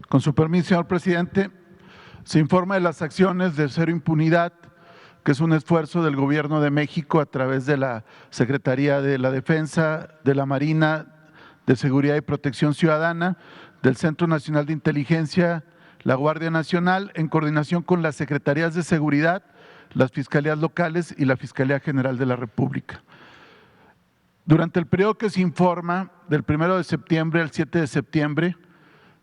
Con su permiso, señor presidente, se informa de las acciones de Cero Impunidad, que es un esfuerzo del Gobierno de México a través de la Secretaría de la Defensa, de la Marina, de Seguridad y Protección Ciudadana, del Centro Nacional de Inteligencia, la Guardia Nacional, en coordinación con las Secretarías de Seguridad, las Fiscalías locales y la Fiscalía General de la República. Durante el periodo que se informa, del 1 de septiembre al 7 de septiembre,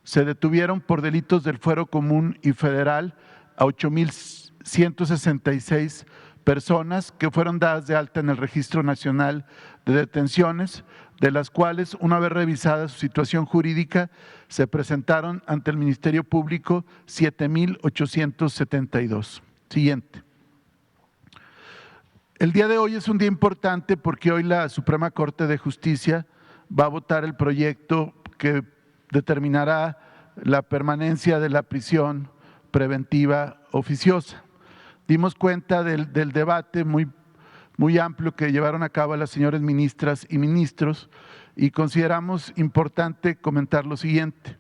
se detuvieron por delitos del fuero común y federal a 8,166 personas que fueron dadas de alta en el Registro Nacional de Detenciones, de las cuales, una vez revisada su situación jurídica, se presentaron ante el Ministerio Público 7,872. Siguiente. El día de hoy es un día importante porque hoy la Suprema Corte de Justicia va a votar el proyecto que determinará la permanencia de la prisión preventiva oficiosa. Dimos cuenta del debate muy amplio que llevaron a cabo las señoras ministras y ministros y consideramos importante comentar lo siguiente.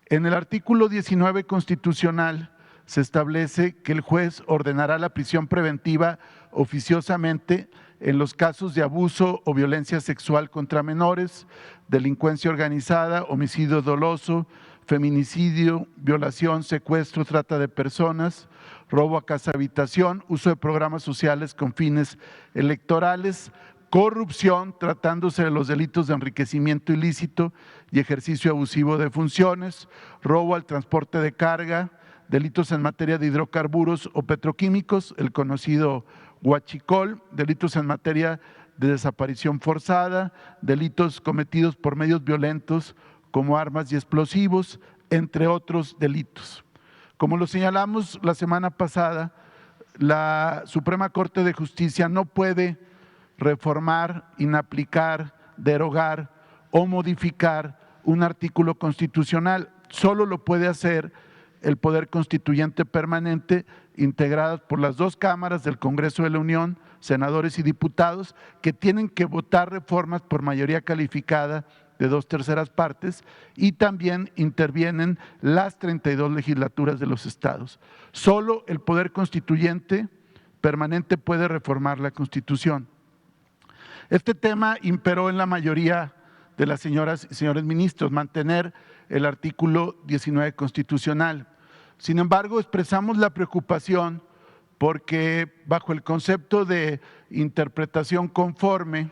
En el artículo 19 constitucional se establece que el juez ordenará la prisión preventiva oficiosamente en los casos de abuso o violencia sexual contra menores, delincuencia organizada, homicidio doloso, feminicidio, violación, secuestro, trata de personas, robo a casa habitación, uso de programas sociales con fines electorales, corrupción, tratándose de los delitos de enriquecimiento ilícito y ejercicio abusivo de funciones, robo al transporte de carga, delitos en materia de hidrocarburos o petroquímicos, el conocido huachicol, delitos en materia de desaparición forzada, delitos cometidos por medios violentos como armas y explosivos, entre otros delitos. Como lo señalamos la semana pasada, la Suprema Corte de Justicia no puede reformar, inaplicar, derogar o modificar un artículo constitucional, solo lo puede hacer el Poder Constituyente Permanente, integradas por las dos cámaras del Congreso de la Unión, senadores y diputados, que tienen que votar reformas por mayoría calificada de 2/3 partes, y también intervienen las 32 legislaturas de los estados. Solo el Poder Constituyente Permanente puede reformar la Constitución. Este tema imperó en la mayoría de las señoras y señores ministros, mantener el artículo 19 constitucional. Sin embargo, expresamos la preocupación porque bajo el concepto de interpretación conforme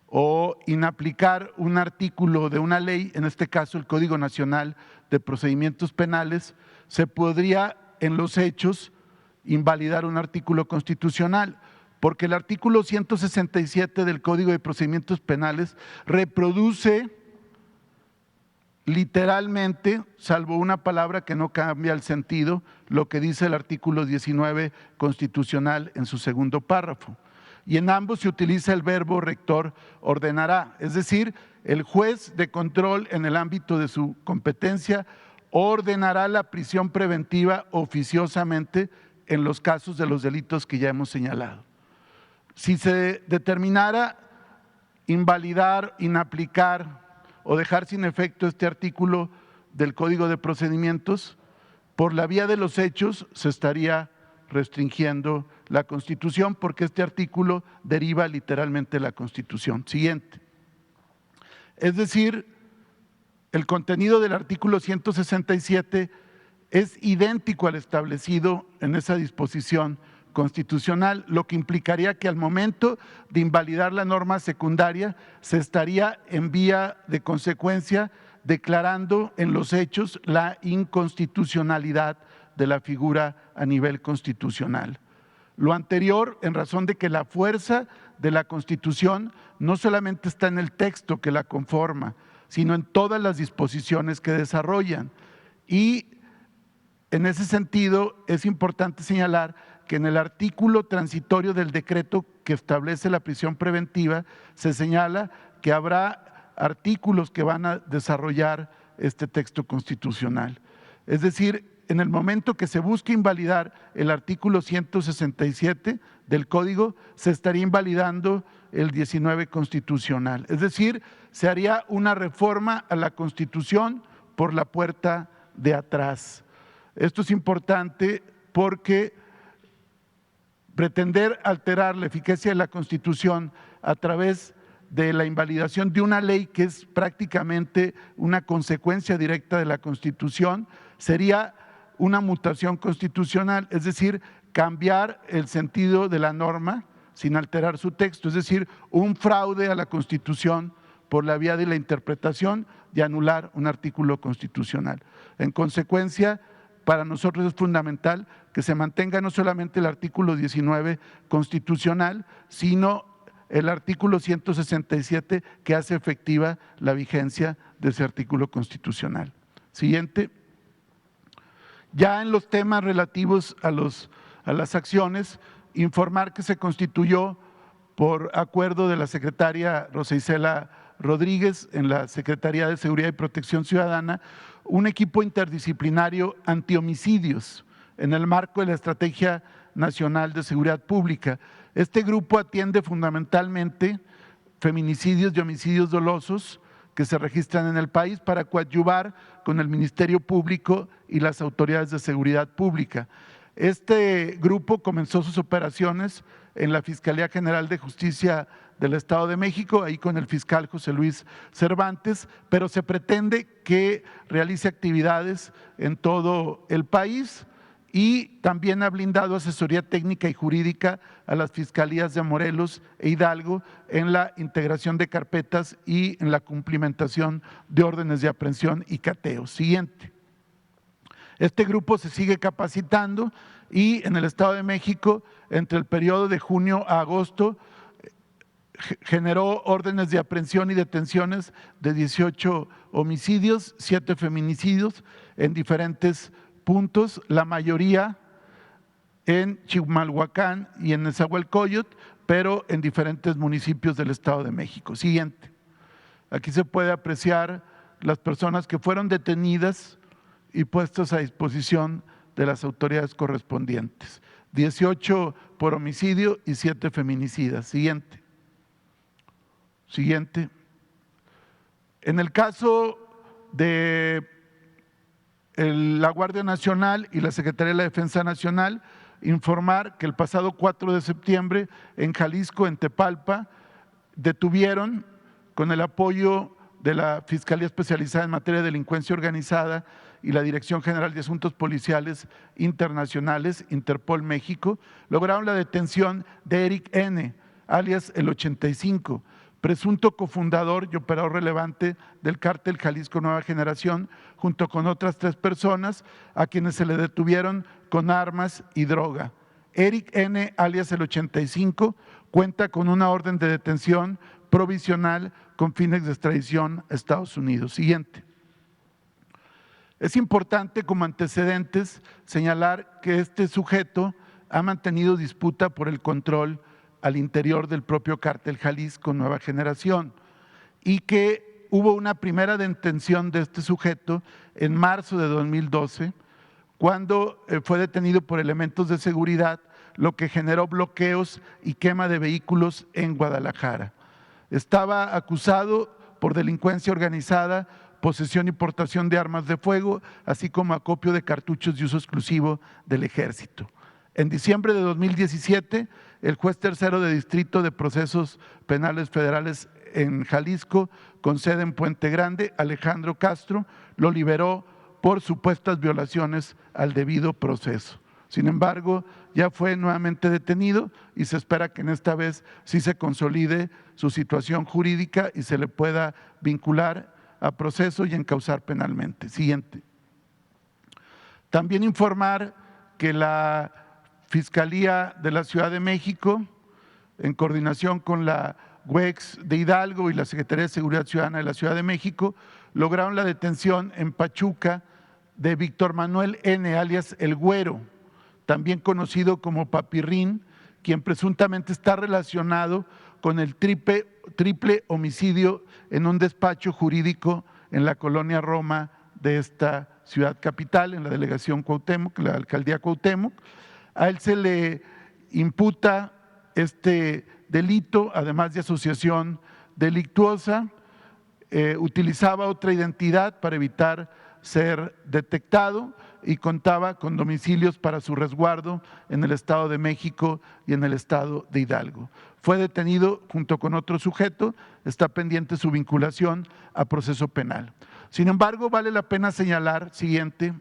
o inaplicar un artículo de una ley, en este caso el Código Nacional de Procedimientos Penales, se podría en los hechos invalidar un artículo constitucional, porque el artículo 167 del Código de Procedimientos Penales reproduce literalmente, salvo una palabra que no cambia el sentido, lo que dice el artículo 19 constitucional en su segundo párrafo. Y en ambos se utiliza el verbo rector ordenará, es decir, el juez de control en el ámbito de su competencia ordenará la prisión preventiva oficiosamente en los casos de los delitos que ya hemos señalado. Si se determinara invalidar, inaplicar o dejar sin efecto este artículo del Código de Procedimientos, por la vía de los hechos se estaría restringiendo la Constitución, porque este artículo deriva literalmente de la Constitución. Siguiente. Es decir, el contenido del artículo 167 es idéntico al establecido en esa disposición constitucional, lo que implicaría que al momento de invalidar la norma secundaria se estaría en vía de consecuencia declarando en los hechos la inconstitucionalidad de la figura a nivel constitucional. Lo anterior en razón de que la fuerza de la Constitución no solamente está en el texto que la conforma, sino en todas las disposiciones que desarrollan. Y en ese sentido es importante señalar que en el artículo transitorio del decreto que establece la prisión preventiva se señala que habrá artículos que van a desarrollar este texto constitucional. Es decir, en el momento que se busque invalidar el artículo 167 del Código, se estaría invalidando el 19 constitucional. Es decir, se haría una reforma a la Constitución por la puerta de atrás. Esto es importante porque pretender alterar la eficacia de la Constitución a través de la invalidación de una ley que es prácticamente una consecuencia directa de la Constitución sería una mutación constitucional, es decir, cambiar el sentido de la norma sin alterar su texto, es decir, un fraude a la Constitución por la vía de la interpretación de anular un artículo constitucional. En consecuencia, para nosotros es fundamental que se mantenga no solamente el artículo 19 constitucional, sino el artículo 167 que hace efectiva la vigencia de ese artículo constitucional. Siguiente. Ya en los temas relativos a las acciones, informar que se constituyó por acuerdo de la secretaria Rosa Isela Rodríguez en la Secretaría de Seguridad y Protección Ciudadana un equipo interdisciplinario antihomicidios en el marco de la Estrategia Nacional de Seguridad Pública. Este grupo atiende fundamentalmente feminicidios y homicidios dolosos que se registran en el país para coadyuvar con el Ministerio Público y las autoridades de seguridad pública. Este grupo comenzó sus operaciones en la Fiscalía General de Justicia del Estado de México, ahí con el fiscal José Luis Cervantes, pero se pretende que realice actividades en todo el país y también ha blindado asesoría técnica y jurídica a las fiscalías de Morelos e Hidalgo en la integración de carpetas y en la cumplimentación de órdenes de aprehensión y cateos. Siguiente. Este grupo se sigue capacitando y en el Estado de México, entre el periodo de junio a agosto, generó órdenes de aprehensión y detenciones de 18 homicidios, 7 feminicidios en diferentes puntos, la mayoría en Chimalhuacán y en Nezahualcóyotl, pero en diferentes municipios del Estado de México. Siguiente. Aquí se puede apreciar las personas que fueron detenidas y puestas a disposición de las autoridades correspondientes. 18 por homicidio y 7 feminicidas. Siguiente. Siguiente. En el caso de la Guardia Nacional y la Secretaría de la Defensa Nacional, informar que el pasado 4 de septiembre en Jalisco, en Tepalpa, detuvieron con el apoyo de la Fiscalía Especializada en Materia de Delincuencia Organizada y la Dirección General de Asuntos Policiales Internacionales, Interpol México, lograron la detención de Eric N., alias el 85, presunto cofundador y operador relevante del cártel Jalisco Nueva Generación, junto con otras 3 personas a quienes se le detuvieron con armas y droga. Eric N., alias el 85, cuenta con una orden de detención provisional con fines de extradición a Estados Unidos. Siguiente. Es importante como antecedentes señalar que este sujeto ha mantenido disputa por el control al interior del propio cártel Jalisco Nueva Generación y que hubo una primera detención de este sujeto en marzo de 2012 cuando fue detenido por elementos de seguridad, lo que generó bloqueos y quema de vehículos en Guadalajara. Estaba acusado por delincuencia organizada, posesión y portación de armas de fuego, así como acopio de cartuchos de uso exclusivo del Ejército. En diciembre de 2017, el juez tercero de Distrito de Procesos Penales Federales en Jalisco, con sede en Puente Grande, Alejandro Castro, lo liberó por supuestas violaciones al debido proceso. Sin embargo, ya fue nuevamente detenido y se espera que en esta vez sí se consolide su situación jurídica y se le pueda vincular a proceso y encausar penalmente. Siguiente. También informar que la Fiscalía de la Ciudad de México, en coordinación con la UEX de Hidalgo y la Secretaría de Seguridad Ciudadana de la Ciudad de México, lograron la detención en Pachuca de Víctor Manuel N., alias El Güero, también conocido como Papirrín, quien presuntamente está relacionado con el triple homicidio en un despacho jurídico en la colonia Roma de esta ciudad capital, en la delegación Cuauhtémoc, la alcaldía Cuauhtémoc. A él se le imputa este delito, además de asociación delictuosa, utilizaba otra identidad para evitar ser detectado y contaba con domicilios para su resguardo en el Estado de México y en el Estado de Hidalgo. Fue detenido junto con otro sujeto, está pendiente su vinculación a proceso penal. Sin embargo, vale la pena señalar, siguiente,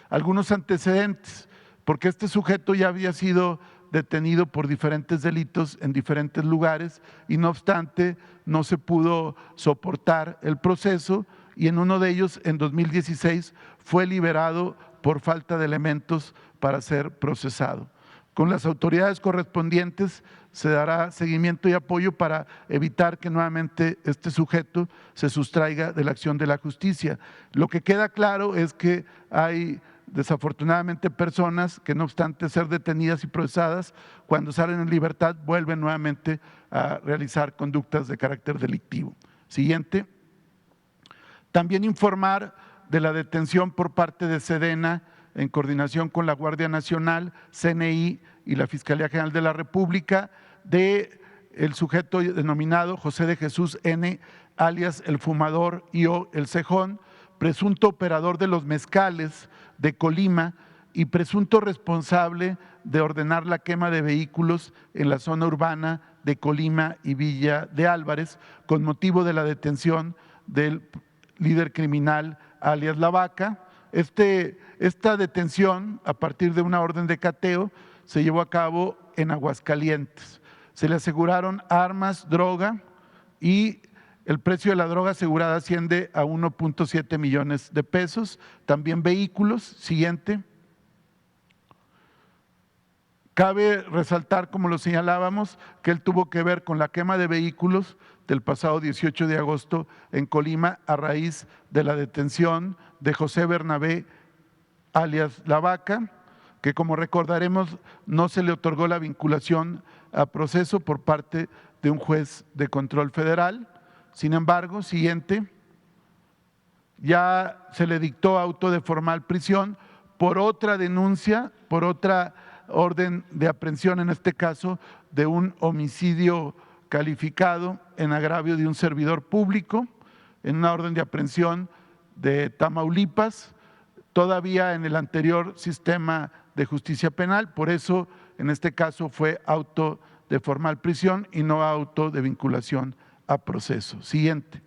algunos antecedentes, porque este sujeto ya había sido detenido por diferentes delitos en diferentes lugares y no obstante no se pudo soportar el proceso y en uno de ellos, en 2016, fue liberado por falta de elementos para ser procesado. Con las autoridades correspondientes se dará seguimiento y apoyo para evitar que nuevamente este sujeto se sustraiga de la acción de la justicia. Lo que queda claro es que hay desafortunadamente personas que no obstante ser detenidas y procesadas, cuando salen en libertad vuelven nuevamente a realizar conductas de carácter delictivo. Siguiente. También informar de la detención por parte de Sedena en coordinación con la Guardia Nacional, CNI y la Fiscalía General de la República de el sujeto denominado José de Jesús N., alias El Fumador y o El Cejón, presunto operador de los mezcales de Colima y presunto responsable de ordenar la quema de vehículos en la zona urbana de Colima y Villa de Álvarez con motivo de la detención del líder criminal alias La Vaca. Esta detención, a partir de una orden de cateo, se llevó a cabo en Aguascalientes. Se le aseguraron armas, droga y el precio de la droga asegurada asciende a 1.7 millones de pesos. También vehículos. Siguiente. Cabe resaltar, como lo señalábamos, que él tuvo que ver con la quema de vehículos del pasado 18 de agosto en Colima a raíz de la detención de José Bernabé, alias La Vaca, que como recordaremos no se le otorgó la vinculación a proceso por parte de un juez de control federal. Sin embargo, siguiente, ya se le dictó auto de formal prisión por otra denuncia, por otra orden de aprehensión, en este caso de un homicidio calificado en agravio de un servidor público, en una orden de aprehensión de Tamaulipas, todavía en el anterior sistema de justicia penal, por eso en este caso fue auto de formal prisión y no auto de vinculación a proceso. Siguiente.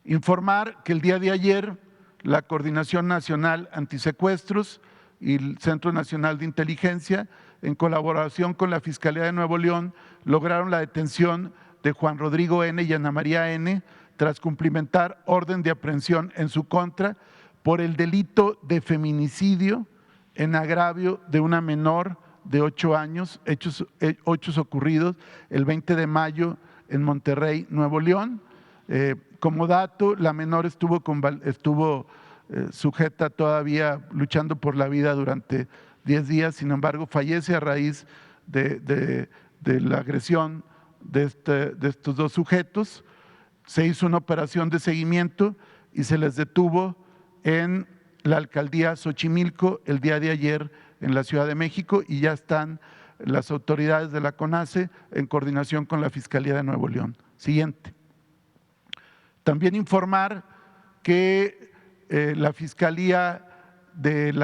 Informar que el día de ayer la Coordinación Nacional Antisecuestros y el Centro Nacional de Inteligencia, en colaboración con la Fiscalía de Nuevo León, lograron la detención de Juan Rodrigo N. y Ana María N. tras cumplimentar orden de aprehensión en su contra por el delito de feminicidio en agravio de una menor de 8 años, hechos ocurridos el 20 de mayo en Monterrey, Nuevo León. Como dato, la menor estuvo sujeta todavía luchando por la vida durante 10 días, sin embargo fallece a raíz de la agresión de estos dos sujetos. Se hizo una operación de seguimiento y se les detuvo en la alcaldía Xochimilco el día de ayer en la Ciudad de México y ya están las autoridades de la CONACE en coordinación con la Fiscalía de Nuevo León. Siguiente. También informar que la Fiscalía del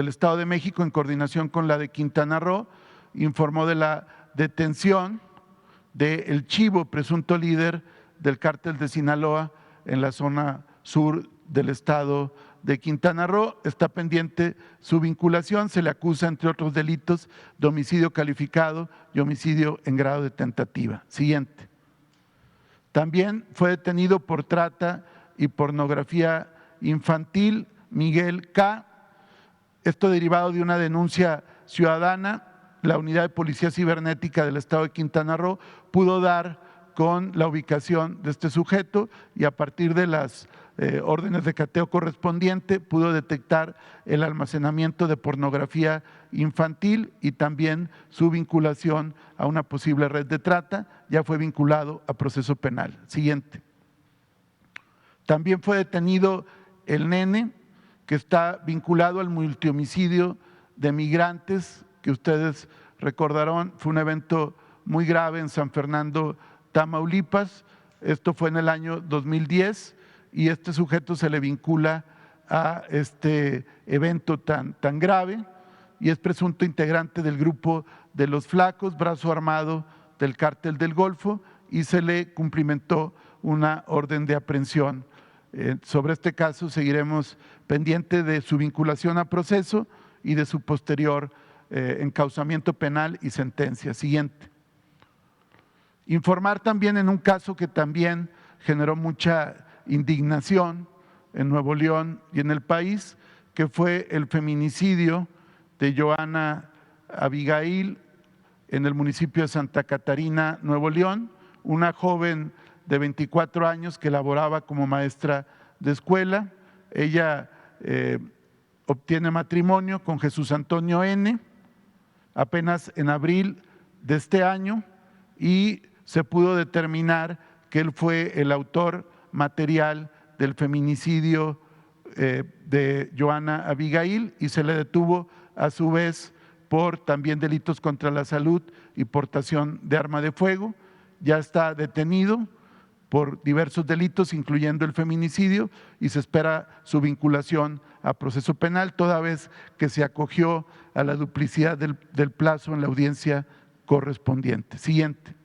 Estado de México, en coordinación con la de Quintana Roo, informó de la detención del Chivo, presunto líder del cártel de Sinaloa en la zona sur del estado de Quintana Roo. Está pendiente su vinculación, se le acusa, entre otros delitos, de homicidio calificado y homicidio en grado de tentativa. Siguiente. También fue detenido por trata y pornografía infantil Miguel K. Esto derivado de una denuncia ciudadana. La Unidad de Policía Cibernética del Estado de Quintana Roo pudo dar con la ubicación de este sujeto y a partir de las órdenes de cateo correspondiente pudo detectar el almacenamiento de pornografía infantil y también su vinculación a una posible red de trata. Ya fue vinculado a proceso penal. Siguiente. También fue detenido el nene, que está vinculado al multihomicidio de migrantes, que ustedes recordarán, fue un evento muy grave en San Fernando, Tamaulipas. Esto fue en el año 2010 y este sujeto se le vincula a este evento tan grave y es presunto integrante del grupo de los Flacos, brazo armado del Cártel del Golfo, y se le cumplimentó una orden de aprehensión. Sobre este caso seguiremos pendiente de su vinculación a proceso y de su posterior encauzamiento penal y sentencia. Siguiente. Informar también en un caso que también generó mucha indignación en Nuevo León y en el país, que fue el feminicidio de Johanna Abigail en el municipio de Santa Catarina, Nuevo León, una joven de 24 años que laboraba como maestra de escuela. Ella obtiene matrimonio con Jesús Antonio N. apenas en abril de este año y se pudo determinar que él fue el autor material del feminicidio de Johanna Abigail y se le detuvo a su vez por también delitos contra la salud y portación de arma de fuego. Ya está detenido por diversos delitos, incluyendo el feminicidio, y se espera su vinculación a proceso penal, toda vez que se acogió a la duplicidad del plazo en la audiencia correspondiente. Siguiente.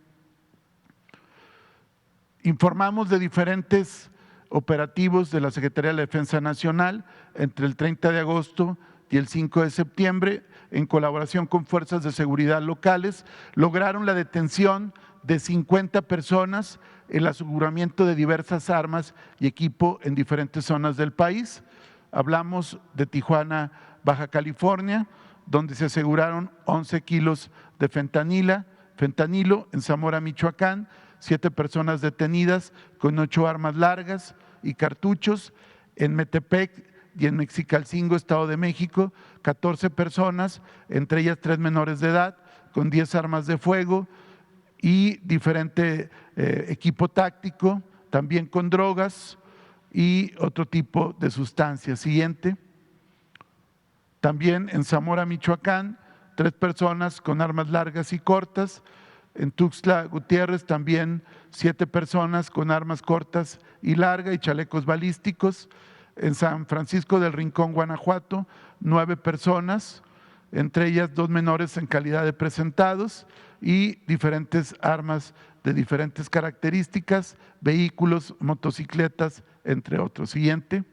Informamos de diferentes operativos de la Secretaría de la Defensa Nacional entre el 30 de agosto y el 5 de septiembre, en colaboración con fuerzas de seguridad locales, lograron la detención de 50 personas, el aseguramiento de diversas armas y equipo en diferentes zonas del país. Hablamos de Tijuana, Baja California, donde se aseguraron 11 kilos de fentanilo, en Zamora, Michoacán, 7 personas detenidas con 8 armas largas y cartuchos, en Metepec y en Mexicalcingo, Estado de México, 14 personas, entre ellas 3 menores de edad, con 10 armas de fuego y diferente equipo táctico, también con drogas y otro tipo de sustancias. Siguiente. También en Zamora, Michoacán, 3 personas con armas largas y cortas. En Tuxtla Gutiérrez también 7 personas con armas cortas y largas y chalecos balísticos. En San Francisco del Rincón, Guanajuato, 9 personas, entre ellas 2 menores en calidad de presentados y diferentes armas de diferentes características, vehículos, motocicletas, entre otros. Siguiente.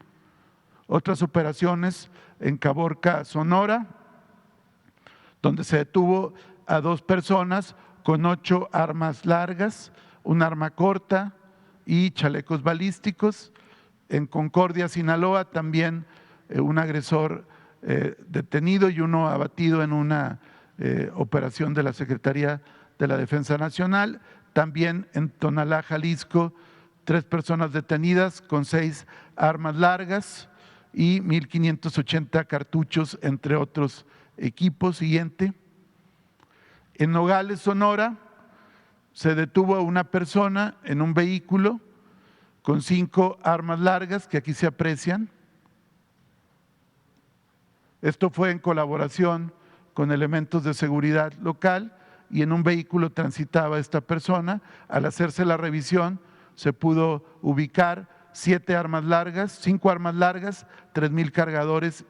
Otras operaciones en Caborca, Sonora, donde se detuvo a 2 personas con 8 armas largas, un arma corta y chalecos balísticos. En Concordia, Sinaloa, también un agresor detenido y uno abatido en una operación de la Secretaría de la Defensa Nacional. También en Tonalá, Jalisco, 3 personas detenidas con 6 armas largas y 1,580 cartuchos, entre otros equipos. Siguiente. En Nogales, Sonora, se detuvo a una persona en un vehículo con 5 armas largas que aquí se aprecian. Esto fue en colaboración con elementos de seguridad local y en un vehículo transitaba esta persona. Al hacerse la revisión se pudo ubicar 7 armas largas, 5 armas largas, 3,000 cargadores,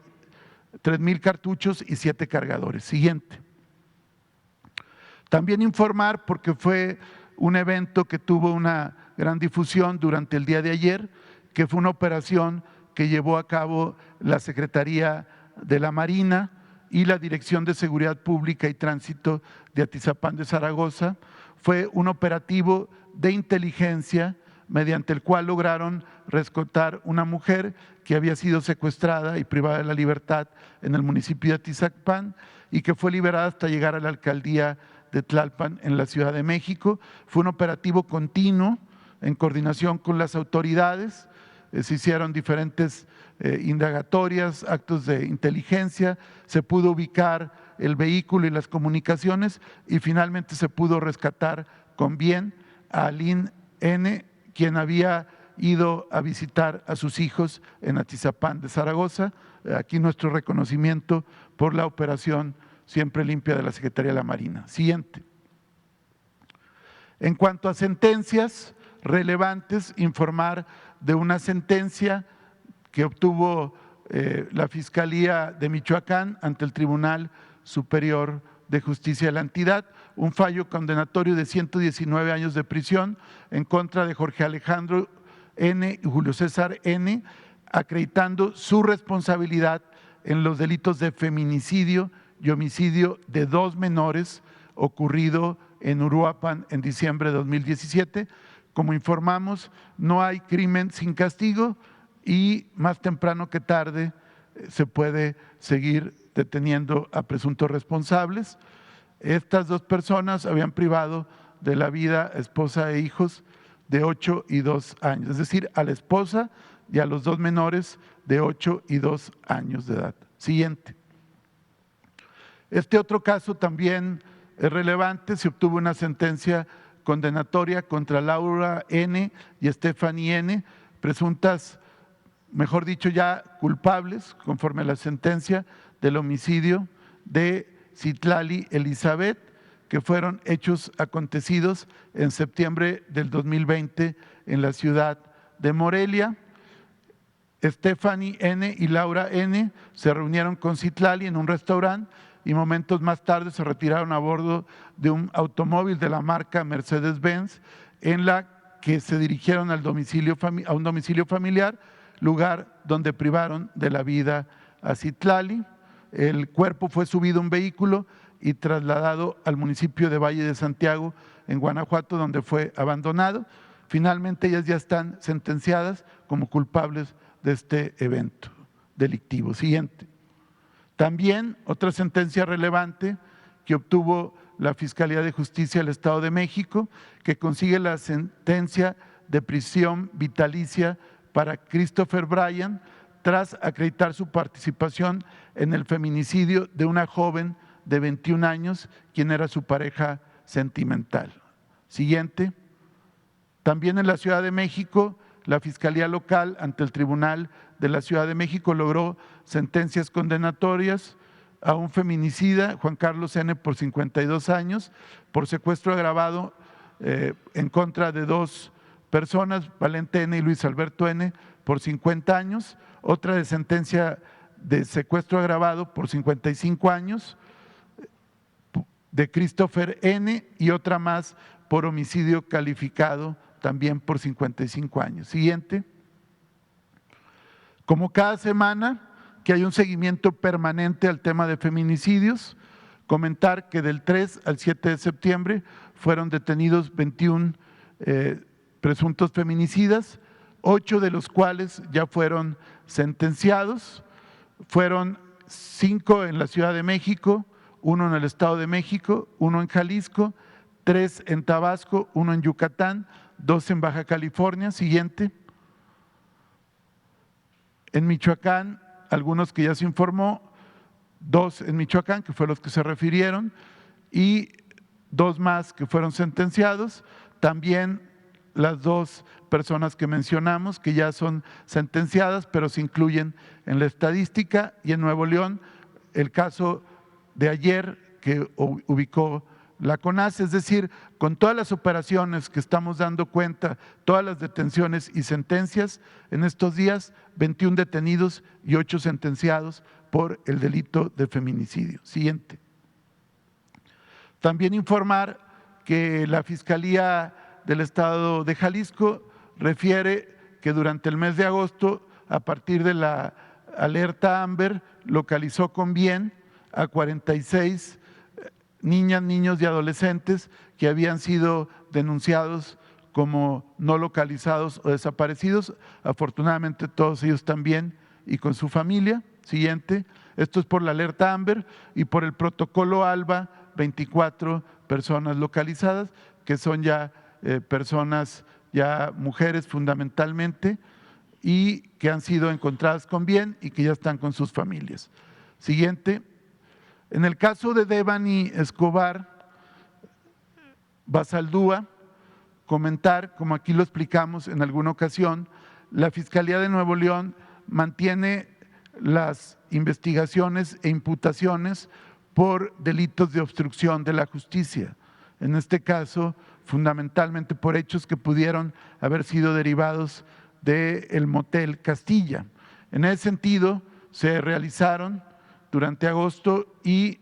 3,000 cartuchos y 7 cargadores. Siguiente. También informar, porque fue un evento que tuvo una gran difusión durante el día de ayer, que fue una operación que llevó a cabo la Secretaría de la Marina y la Dirección de Seguridad Pública y Tránsito de Atizapán de Zaragoza. Fue un operativo de inteligencia mediante el cual lograron rescatar una mujer que había sido secuestrada y privada de la libertad en el municipio de Atizapán y que fue liberada hasta llegar a la alcaldía de Tlalpan en la Ciudad de México. Fue un operativo continuo en coordinación con las autoridades. Se hicieron diferentes indagatorias, actos de inteligencia, se pudo ubicar el vehículo y las comunicaciones y finalmente se pudo rescatar con bien a Aline N., quien había ido a visitar a sus hijos en Atizapán de Zaragoza. Aquí nuestro reconocimiento por la operación Siempre Limpia de la Secretaría de la Marina. Siguiente. En cuanto a sentencias, relevantes, informar de una sentencia que obtuvo la Fiscalía de Michoacán ante el Tribunal Superior de Justicia de la entidad, un fallo condenatorio de 119 años de prisión en contra de Jorge Alejandro N. y Julio César N., acreditando su responsabilidad en los delitos de feminicidio y homicidio de 2 menores ocurrido en Uruapan en diciembre de 2017. Como informamos, no hay crimen sin castigo y más temprano que tarde se puede seguir deteniendo a presuntos responsables. Estas 2 personas habían privado de la vida a esposa e hijos de 8 y 2 años, es decir, a la esposa y a los 2 menores de 8 y 2 años de edad. Siguiente. Este otro caso también es relevante, se obtuvo una sentencia condenatoria contra Laura N. y Stephanie N., presuntas, mejor dicho, ya culpables, conforme a la sentencia del homicidio de Citlali Elizabeth, que fueron hechos acontecidos en septiembre del 2020 en la ciudad de Morelia. Stephanie N. y Laura N. se reunieron con Citlali en un restaurante y momentos más tarde se retiraron a bordo de un automóvil de la marca Mercedes-Benz, en la que se dirigieron a un domicilio familiar, lugar donde privaron de la vida a Citlali. El cuerpo fue subido a un vehículo y trasladado al municipio de Valle de Santiago, en Guanajuato, donde fue abandonado. Finalmente ellas ya están sentenciadas como culpables de este evento delictivo. Siguiente. También otra sentencia relevante que obtuvo la Fiscalía de Justicia del Estado de México, que consigue la sentencia de prisión vitalicia para Christopher Bryan tras acreditar su participación en el feminicidio de una joven de 21 años, quien era su pareja sentimental. Siguiente. También en la Ciudad de México, la Fiscalía Local ante el Tribunal de la Ciudad de México logró sentencias condenatorias a un feminicida, Juan Carlos N., por 52 años, por secuestro agravado en contra de 2 personas, Valente N. y Luis Alberto N., por 50 años, otra de sentencia de secuestro agravado por 55 años, de Christopher N., y otra más por homicidio calificado también por 55 años. Siguiente. Como cada semana que hay un seguimiento permanente al tema de feminicidios, comentar que del 3 al 7 de septiembre fueron detenidos 21 presuntos feminicidas, 8 de los cuales ya fueron sentenciados. Fueron 5 en la Ciudad de México, 1 en el Estado de México, 1 en Jalisco, 3 en Tabasco, 1 en Yucatán, 2 en Baja California. Siguiente. En Michoacán, algunos que ya se informó, 2 en Michoacán, que fueron los que se refirieron, y 2 más que fueron sentenciados. También las 2 personas que mencionamos, que ya son sentenciadas, pero se incluyen en la estadística. Y en Nuevo León, el caso de ayer que ubicó la CONACE, es decir, con todas las operaciones que estamos dando cuenta, todas las detenciones y sentencias, en estos días 21 detenidos y 8 sentenciados por el delito de feminicidio. Siguiente. También informar que la Fiscalía del Estado de Jalisco refiere que durante el mes de agosto, a partir de la alerta Amber, localizó con bien a 46 niñas, niños y adolescentes que habían sido denunciados como no localizados o desaparecidos. Afortunadamente todos ellos también y con su familia. Siguiente. Esto es por la alerta Amber y por el protocolo ALBA, 24 personas localizadas, que son ya personas, ya mujeres fundamentalmente, y que han sido encontradas con bien y que ya están con sus familias. Siguiente. En el caso de Devani Escobar Basaldúa, comentar, como aquí lo explicamos en alguna ocasión, la Fiscalía de Nuevo León mantiene las investigaciones e imputaciones por delitos de obstrucción de la justicia. En este caso fundamentalmente por hechos que pudieron haber sido derivados del Motel Castilla. En ese sentido, se realizaron durante agosto y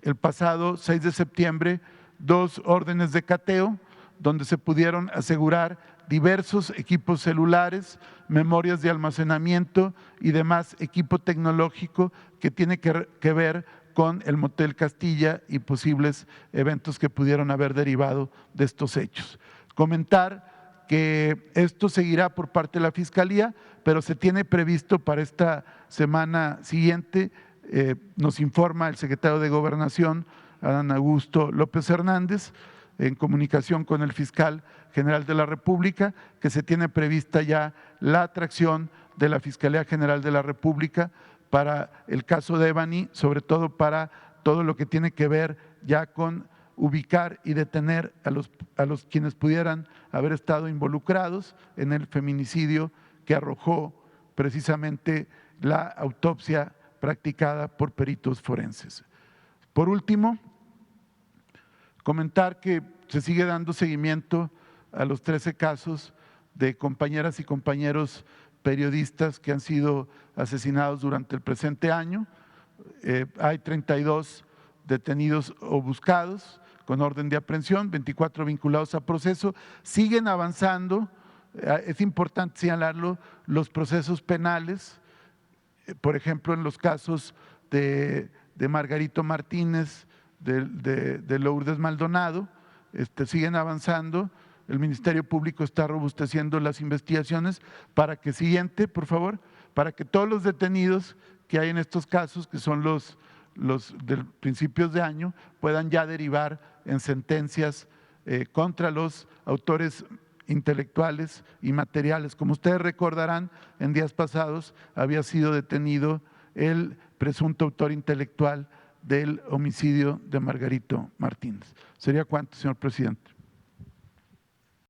el pasado 6 de septiembre 2 órdenes de cateo donde se pudieron asegurar diversos equipos celulares, memorias de almacenamiento y demás equipo tecnológico que tiene que ver con el Motel Castilla y posibles eventos que pudieron haber derivado de estos hechos. Comentar que esto seguirá por parte de la Fiscalía, pero se tiene previsto para esta semana siguiente, nos informa el secretario de Gobernación, Adán Augusto López Hernández, en comunicación con el fiscal general de la República, que se tiene prevista ya la atracción de la Fiscalía General de la República para el caso de Devani, sobre todo para todo lo que tiene que ver ya con ubicar y detener a los quienes pudieran haber estado involucrados en el feminicidio que arrojó precisamente la autopsia practicada por peritos forenses. Por último, comentar que se sigue dando seguimiento a los 13 casos de compañeras y compañeros periodistas que han sido asesinados durante el presente año. Hay 32 detenidos o buscados con orden de aprehensión, 24 vinculados a proceso. Siguen avanzando, es importante señalarlo, los procesos penales, por ejemplo, en los casos de Margarito Martínez, de Lourdes Maldonado, siguen avanzando. El Ministerio Público está robusteciendo las investigaciones para que para que todos los detenidos que hay en estos casos, que son los de principios de año, puedan ya derivar en sentencias contra los autores intelectuales y materiales. Como ustedes recordarán, en días pasados había sido detenido el presunto autor intelectual del homicidio de Margarito Martínez. ¿Sería cuánto, señor presidente?